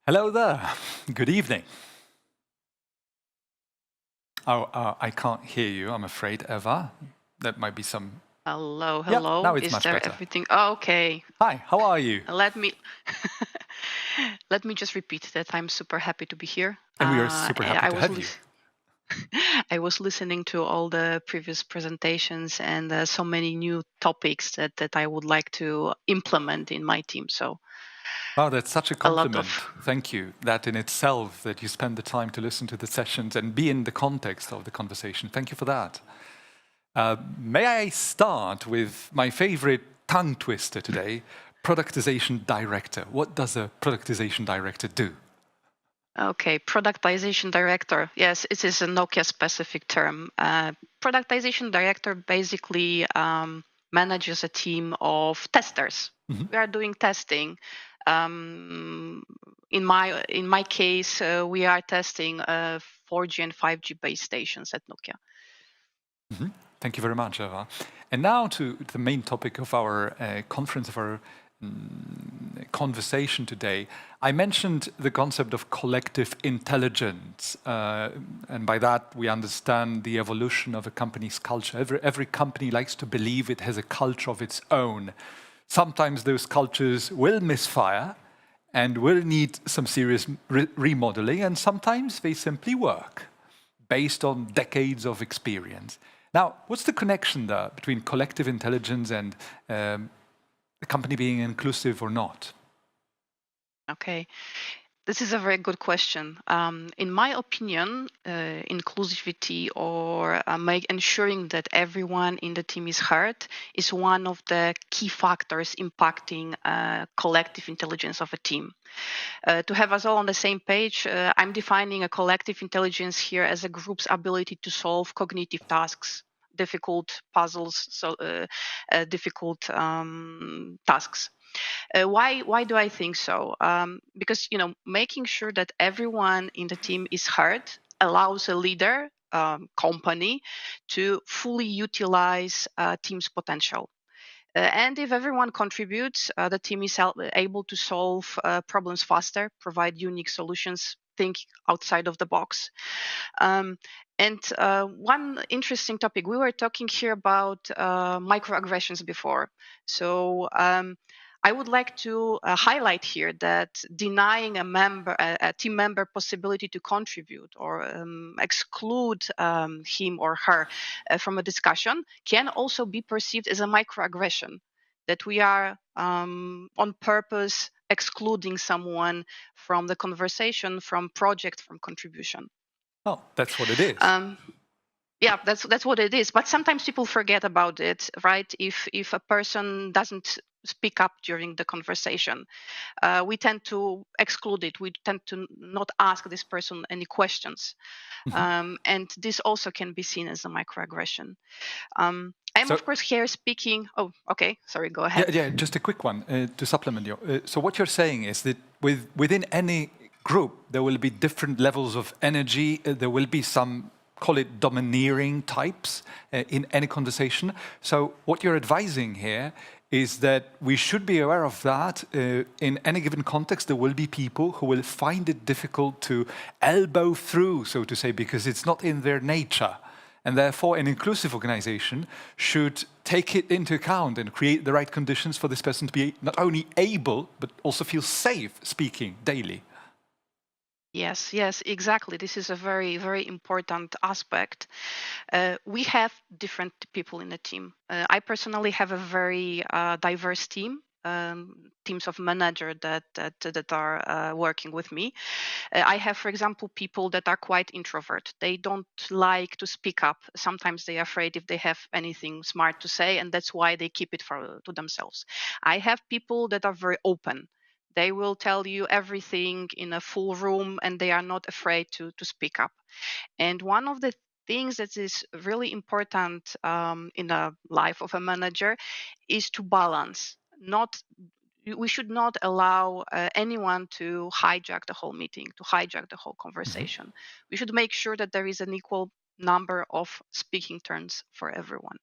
Hello there. Good evening. Oh, I can't hear you, I'm afraid, Eva. That might be some... Hello, Yeah, now hello. it's Is much there better. everything? Oh, okay. Hi, how are you? Let me let me just repeat that I'm super happy to be here. And we are super happy I to was have you. I was listening to all the previous presentations and so many new topics that I would like to implement in my team. So Oh, that's such a a lot of compliment. Thank you. That in itself, that you spend the time to listen to the sessions and be in the context of the conversation. Thank you for that. May I start with my favorite tongue twister today, productization director. What does a productization director do? Okay, productization director. Yes, it is a Nokia specific term. Productization director basically manages a team of testers. Mhm. We are doing testing. In my case, we are testing 4G and 5G base stations at Nokia. Thank you very much, Eva. And now to the main topic of our conference, of our conversation today. I mentioned the concept of collective intelligence. And by that, we understand the evolution of a company's culture. Every company likes to believe it has a culture of its own. Sometimes those cultures will misfire and will need some serious remodeling, and sometimes they simply work based on decades of experience. Now, what's the connection there between collective intelligence and the company being inclusive or not? Okay. This is a very good question. In my opinion, inclusivity or ensuring that everyone in the team is heard is one of the key factors impacting collective intelligence of a team. To have us all on the same page, I'm defining a collective intelligence here as a group's ability to solve cognitive tasks, difficult puzzles, difficult tasks. Why do I think so? Because making sure that everyone in the team is heard allows a leader company to fully utilize team's potential. And if everyone contributes, the team is able to solve problems faster, provide unique solutions, think outside of the box. And one interesting topic, we were talking here about microaggressions before. So I would like to highlight here that denying a team member possibility to contribute or exclude him or her from a discussion can also be perceived as a microaggression, that we are on purpose excluding someone from the conversation, from project, from contribution. Oh, that's what it is. Um, yeah, that's what it is. But sometimes people forget about it, right? If a person doesn't speak up during the conversation, we tend to exclude it. We tend to not ask this person any questions, Mhm. and this also can be seen as a microaggression. I'm So, of course here speaking. Oh, okay. Sorry. Go yeah, ahead. yeah, just a quick one to supplement you. So what you're saying is that within any group, there will be different levels of energy. There will be some, call it domineering types in any conversation. So what you're advising here is that we should be aware of that. In any given context, there will be people who will find it difficult to elbow through, so to say, because it's not in their nature. And therefore, an inclusive organization should take it into account and create the right conditions for this person to be not only able, but also feel safe speaking daily. Yes, yes, exactly. This is a very, very important aspect. We have different people in the team. I personally have a very diverse team. Teams of manager that are working with me. I have, for example, people that are quite introvert. They don't like to speak up. Sometimes they're afraid if they have anything smart to say, and that's why they keep it to themselves. I have people that are very open. They will tell you everything in a full room, and they are not afraid to speak up. And one of the things that is really important in the life of a manager is to balance. Not We should not allow anyone to hijack the whole meeting, to hijack the whole Mhm. conversation. We should make sure that there is an equal number of speaking turns for everyone.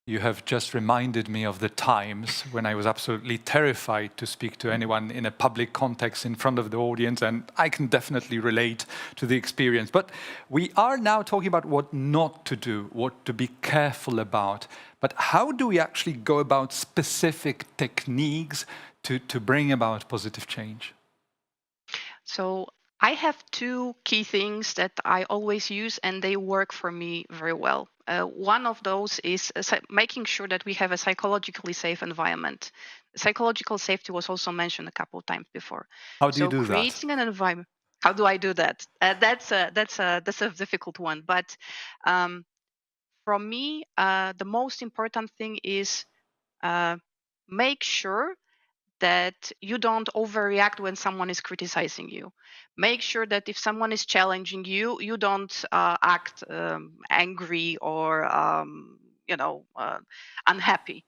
You have just reminded me of the times when I was absolutely terrified to speak to anyone in a public context in front of the audience, and I can definitely relate to the experience. But we are now talking about what not to do, what to be careful about. But how do we actually go about specific techniques to bring about positive change? So I have two key things that I always use, and they work for me very well. One of those is making sure that we have a psychologically safe environment. Psychological safety was also mentioned a couple of times before. How do you So do that? creating an environment. How do I do that? That's a difficult one. But from me, the most important thing is uh, make sure that you don't overreact when someone is criticizing you. Make sure that if someone is challenging you, you don't act angry or unhappy.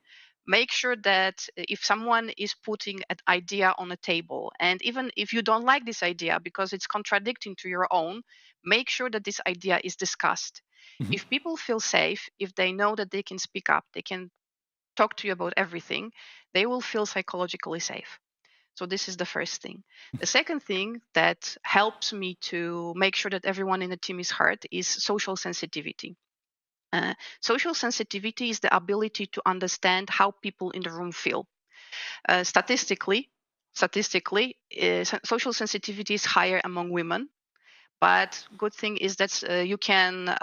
Make sure that if someone is putting an idea on a table, and even if you don't like this idea because it's contradicting to your own, make sure that this idea is discussed. Mhm. If people feel safe, if they know that they can speak up, they can talk to you about everything, they will feel psychologically safe. So this is the first thing. The second thing that helps me to make sure that everyone in the team is heard is social sensitivity. Social sensitivity is the ability to understand how people in the room feel. Statistically, social sensitivity is higher among women, but good thing is that you can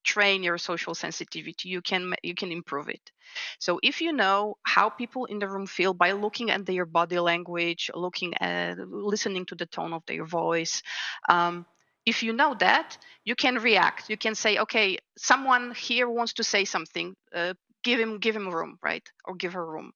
train your social sensitivity. You can improve it. So if you know how people in the room feel by looking at their body language, listening to the tone of their voice, um, if you know that, you can react. You can say, okay, someone here wants to say something, give him room, right? Or give her room.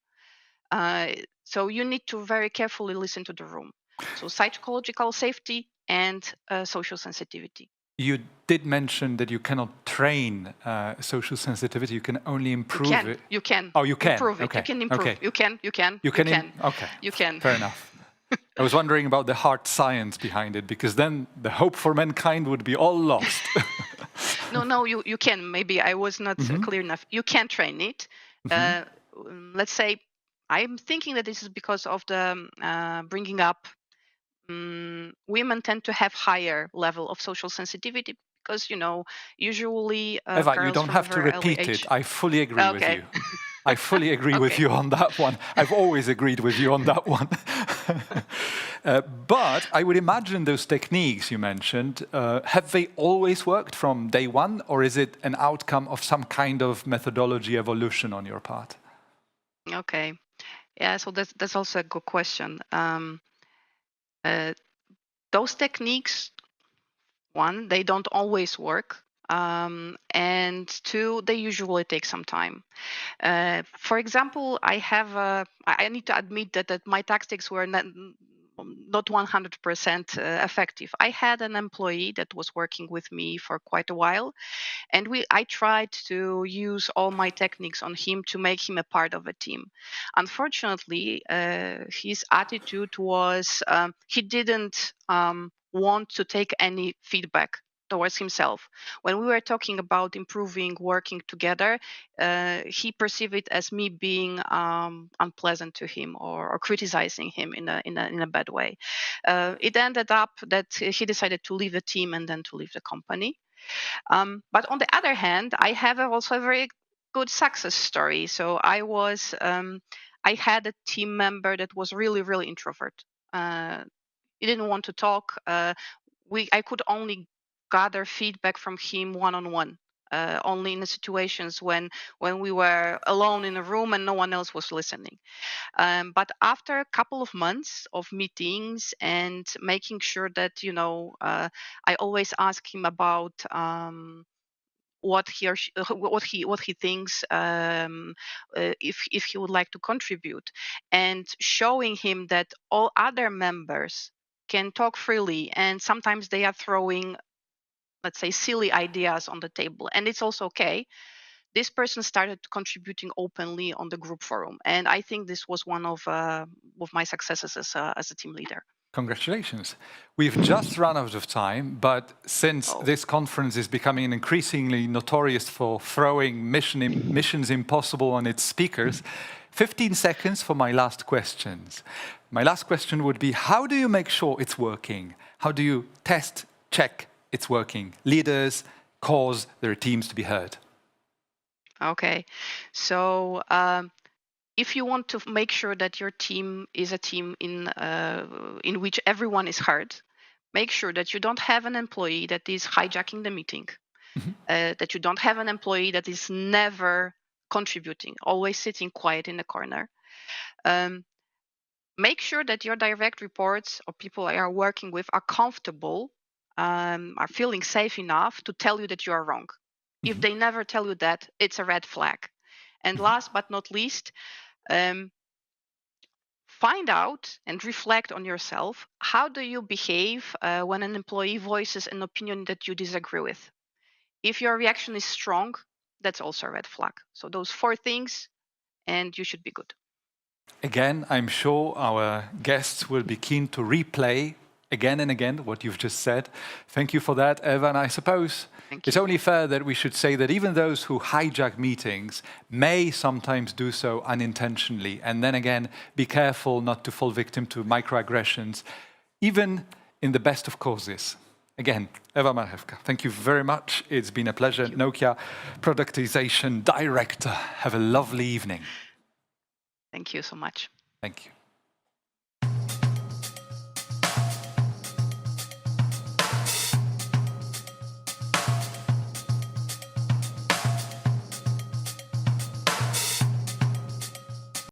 uh, so you need to very carefully listen to the room. So psychological safety and social sensitivity. You did mention that you cannot train social sensitivity, you can only You improve can, it. you can Oh, you can. improve it. You Okay. can improve. Okay. You can, you can, You you can. can, Okay. you can. Fair enough. I was wondering about the hard science behind it, because then the hope for mankind would be all lost. No, you can. Maybe I was not Hmm. clear enough. You can train it. Hmm. Uh, let's say I'm thinking that this is because of the bringing up. Women tend to have higher level of social sensitivity because usually Eva, you girls don't from a have to very early repeat it. age. I fully agree with Okay. you. I fully agree with Okay. you on that one. I've always agreed with you on that one. But I would imagine those techniques you mentioned, have they always worked from day one, or is it an outcome of some kind of methodology evolution on your part? Okay. Yeah. So that's also a good question. Uh, those techniques, one, they don't always work. And two, they usually take some time. For example, I need to admit that my tactics were not 100% effective. I had an employee that was working with me for quite a while, and I tried to use all my techniques on him to make him a part of a team. Unfortunately, his attitude was he didn't want to take any feedback towards himself. When we were talking about improving working together, he perceived it as me being unpleasant to him, or criticizing him in a bad way. It ended up that he decided to leave the team and then to leave the company. But on the other hand, I have also a very good success story. So I had a team member that was really, really introvert. He didn't want to talk. I could only gather feedback from him one on one. Only in the situations when we were alone in a room and no one else was listening. But after a couple of months of meetings and making sure that I always ask him about what he or she, what he thinks, if he would like to contribute, and showing him that all other members can talk freely, and sometimes they are throwing, let's say, silly ideas on the table, and it's also okay. This person started contributing openly on the group forum, and I think this was one of my successes as a team leader. Congratulations. We've just run out of time, but since this conference is becoming increasingly notorious for throwing missions impossible on its speakers, 15 seconds for my last questions. My last question would be, how do you make sure it's working? How do you test, check it's working? Leaders cause their teams to be heard. Okay, so if you want to make sure that your team is a team in which everyone is heard, make sure that you don't have an employee that is hijacking the meeting, that you don't have an employee that is never contributing, always sitting quiet in the corner. Make sure that your direct reports or people you are working with are comfortable, are feeling safe enough to tell you that you are wrong. If they never tell you that, it's a red flag. And last but not least, find out and reflect on yourself. How do you behave when an employee voices an opinion that you disagree with? If your reaction is strong, that's also a red flag. So those 4 things, and you should be good. Again, I'm sure our guests will be keen to replay again and again what you've just said. Thank you for that, Eva. And I suppose it's only fair that we should say that even those who hijack meetings may sometimes do so unintentionally. And then again, be careful not to fall victim to microaggressions, even in the best of causes. Again, Eva Marchewka, thank you very much. It's been a pleasure. Nokia Productization Director. Have a lovely evening. Thank you so much. Thank you.